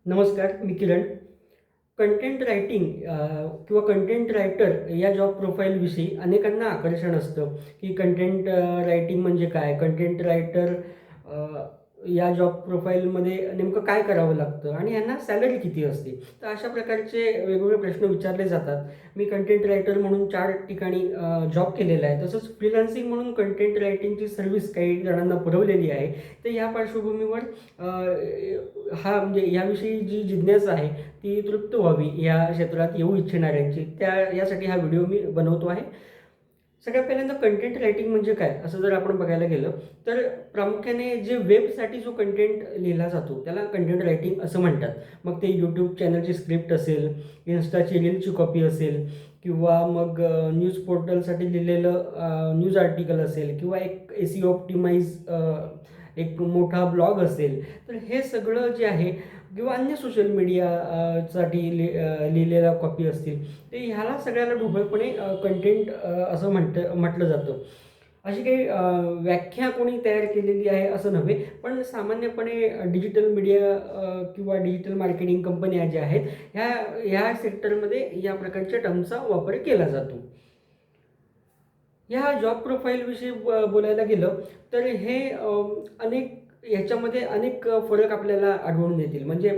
नमस्कार, मी किरण. Content writing किंवा content writer या जॉब प्रोफाईलविषयी अनेकांना आकर्षण असतं, की कंटेंट रायटिंग म्हणजे काय? कंटेंट रायटर या जॉब प्रोफाईलमध्ये नेमकं काय करावं लागतं आणि ह्यांना सॅलरी किती असते? तर अशा प्रकारचे वेगवेगळे प्रश्न विचारले जातात. मी कंटेंट रायटर म्हणून 4 ठिकाणी जॉब केलेला आहे. तसंच फ्रीलान्सिंग म्हणून कंटेंट रायटिंगची सर्व्हिस काही जणांना पुरवलेली आहे. तर या पार्श्वभूमीवर म्हणजे याविषयी जी जिज्ञासा आहे ती तृप्त व्हावी या क्षेत्रात येऊ इच्छिणाऱ्यांची, यासाठी हा व्हिडिओ मी बनवतो आहे. सगळ्यात पहिल्यांदा कंटेंट रायटिंग म्हणजे काय असं जर आपण बघायला गेलं तर प्रामुख्याने जे वेबसाठी जो कंटेंट लिहिला जातो त्याला कंटेंट रायटिंग असं म्हणतात. मग ते यूट्यूब चॅनलची स्क्रिप्ट असेल, इन्स्टाची रीलची कॉपी असेल किंवा मग न्यूज पोर्टलसाठी लिहिलेलं न्यूज आर्टिकल असेल किंवा एक एसी ऑप्टिमाइज एक मोठा ब्लॉग असेल. तर हे सगळं जे आहे किंवा अन्य सोशल मीडिया साठी लिहिलेल्या कॉपी असतील, ते ह्याला सगळ्याला ढोबळपणे कंटेंट असं म्हटलं जातं. अशी काही व्याख्या कोणी तयार केलेली आहे असं नव्हे, पण सामान्यपणे डिजिटल मीडिया किंवा डिजिटल मार्केटिंग कंपन्या ज्या आहेत, ह्या सेक्टरमध्ये या प्रकारच्या टर्मचा वापर केला जातो. ह्या जॉब प्रोफाईलविषयी बोलायला गेलं तर हे ह्याच्यामध्ये अनेक फरक आपल्याला आढळून येतील. म्हणजे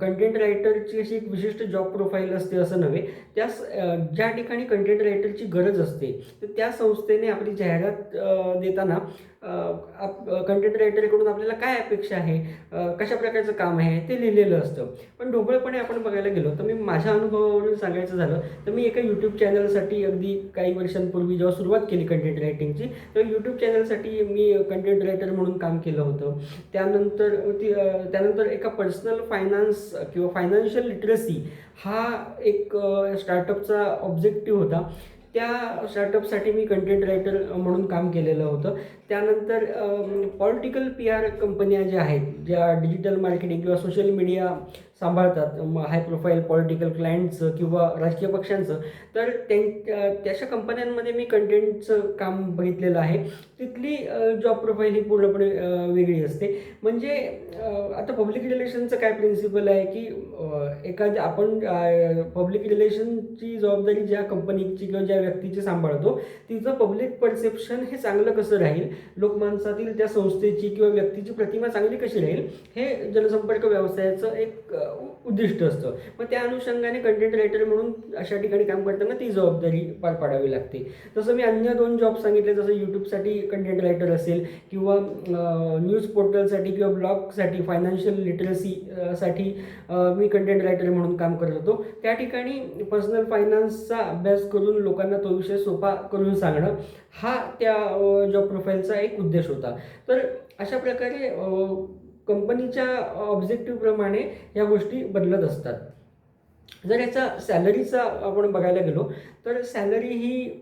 कंटेंट रायटरची अशी एक विशिष्ट जॉब प्रोफाईल असते असं नव्हे. ज्या ठिकाणी कंटेंट रायटरची गरज असते, तर त्या संस्थेने आपली जाहिरात देताना कंटेंट रायटरकडून आपल्याला काय अपेक्षा आहे, कशा प्रकारचं काम आहे ते लिहिलेलं असतं. पण ढोबळपणे आपण बघायला गेलो तर मी माझ्या अनुभवावरून सांगायचं झालं तर मी एका यूट्यूब चॅनलसाठी अगदी काही वर्षांपूर्वी जेव्हा सुरुवात केली कंटेंट रायटिंगची, तर यूट्यूब चॅनलसाठी मी कंटेंट रायटर म्हणून काम केलं होतं. त्यानंतर एका पर्सनल फायनान्स किंवा फायनान्शियल लिटरसी हा एक स्टार्टअपचा ऑब्जेक्टिव्ह होता. त्या स्टार्टअपसाठी मी कंटेंट रायटर म्हणून काम केलेलं होतं. त्यानंतर पॉलिटिकल पी-आर कंपन्या ज्या आहेत, ज्या डिजिटल मार्केटिंग किंवा सोशल मीडिया सांभाळतात, हाय प्रोफाईल पॉलिटिकल क्लायंट्सचं किंवा राजकीय पक्षांचं, तर त्याच्या कंपन्यांमध्ये मी कंटेंटचं काम बघितलेलं आहे. तिथली जॉब प्रोफाईल ही पूर्णपणे वेगळी असते. म्हणजे आता पब्लिक रिलेशनचं काय प्रिन्सिपल आहे, की आपण पब्लिक रिलेशनची जबाबदारी ज्या कंपनीची किंवा ज्या व्यक्तीची सांभाळतो, तिचं पब्लिक परसेप्शन हे चांगलं कसं राहील, लोकमानसातील त्या संस्थेची किंवा व्यक्तीची प्रतिमा चांगली कशी राहील, हे जनसंपर्क व्यवसायाचं एक उद्दिष्ट असतं. मग त्या अनुषंगाने कंटेंट रायटर म्हणून अशा ठिकाणी काम करताना ती जबाबदारी पार पाडावी लागते. तसं मी अन्य 2 जॉब सांगितले, जसं यूट्यूबसाठी कंटेंट रायटर असेल किंवा न्यूज पोर्टलसाठी किंवा ब्लॉगसाठी फायनान्शियल लिटरसी साठी मी कंटेंट रायटर म्हणून काम करत होतो. त्या ठिकाणी पर्सनल फायनान्सचा अभ्यास करून लोकांना तो विषय सोपा करून सांगणं हा त्या जॉब प्रोफाईलचा एक उद्देश होता. तर अशा प्रकारे कंपनीच्या ऑब्जेक्टिव्हप्रमाणे या गोष्टी बदलत असतात. जर याचा सॅलरीचा आपण बघायला गेलो तर सॅलरी ही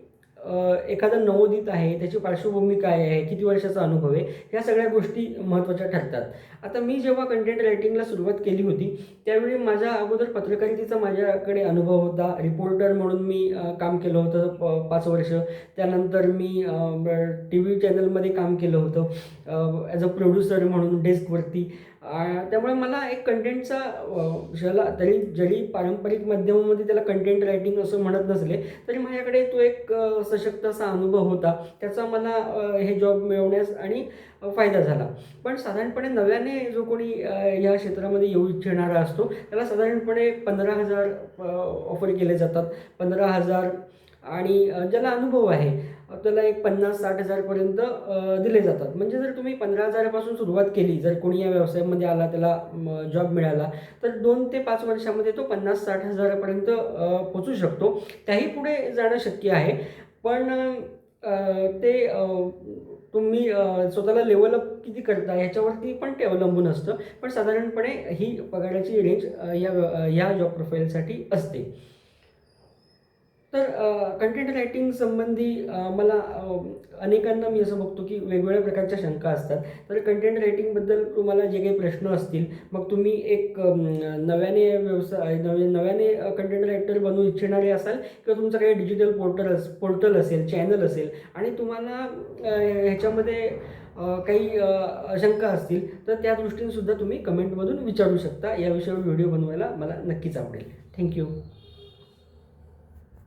एखादा नवोदित आहे, त्याची पार्श्वभूमी काय आहे, किती वर्षाचा अनुभव आहे, ह्या सगळ्या गोष्टी महत्त्वाच्या ठरतात. आता मी जेव्हा कंटेंट रायटिंगला सुरुवात केली होती, त्यावेळी माझ्या अगोदर पत्रकारितेचा माझ्याकडे अनुभव होता. रिपोर्टर म्हणून मी काम केलं होतं 5 वर्ष. त्यानंतर मी TV चॅनलमध्ये काम केलं होतं ॲज अ प्रोड्युसर म्हणून डेस्कवरती. त्यामुळे मला एक कंटेंटचा जरी पारंपरिक माध्यमामध्ये त्याला कंटेंट रायटिंग असं म्हणत नसले, तरी माझ्याकडे तो एक सशक्त असा अनुभव होता. त्याचा मला हे जॉब मिळवण्यास आणि फायदा झाला. पण साधारणपणे नव्याने जो कोणी या क्षेत्रामध्ये येऊ इच्छिणारा असतो, त्याला साधारणपणे 15,000 ऑफर केले जातात. 15,000 आणि ज्याला अनुभव आहे त्याला एक 50-60 हजारपर्यंत दिले जातात. म्हणजे जर तुम्ही 15,000 पासून सुरुवात केली, जर कोणी या व्यवसायामध्ये आला, त्याला जॉब मिळाला, तर 2 ते 5 वर्षामध्ये तो 50-60 हजारापर्यंत पोचू शकतो. त्याही पुढे जाणं शक्य आहे. पण ते तुम्ही स्वतःला लेवलअप किती करता ह्याच्यावरती पण ते अवलंबून असतं. पण साधारणपणे ही पगाराची रेंज या जॉब प्रोफाईलसाठी असते. तर कंटेंट रायटिंग संबंधी मला अनेकांना मी असं बघतो की वेगवेगळ्या प्रकारच्या शंका असतात. तर कंटेंट रायटिंगबद्दल तुम्हाला जे काही प्रश्न असतील, मग तुम्ही एक नव्याने कंटेंट रायटर बनू इच्छिणारे असाल किंवा तुमचं काही डिजिटल पोर्टल असेल, चॅनल असेल आणि तुम्हाला ह्याच्यामध्ये काही शंका असतील तर त्या दृष्टीने सुद्धा तुम्ही कमेंटमधून विचारू शकता. या विषयावर व्हिडिओ बनवायला मला नक्कीच आवडेल. थँक्यू.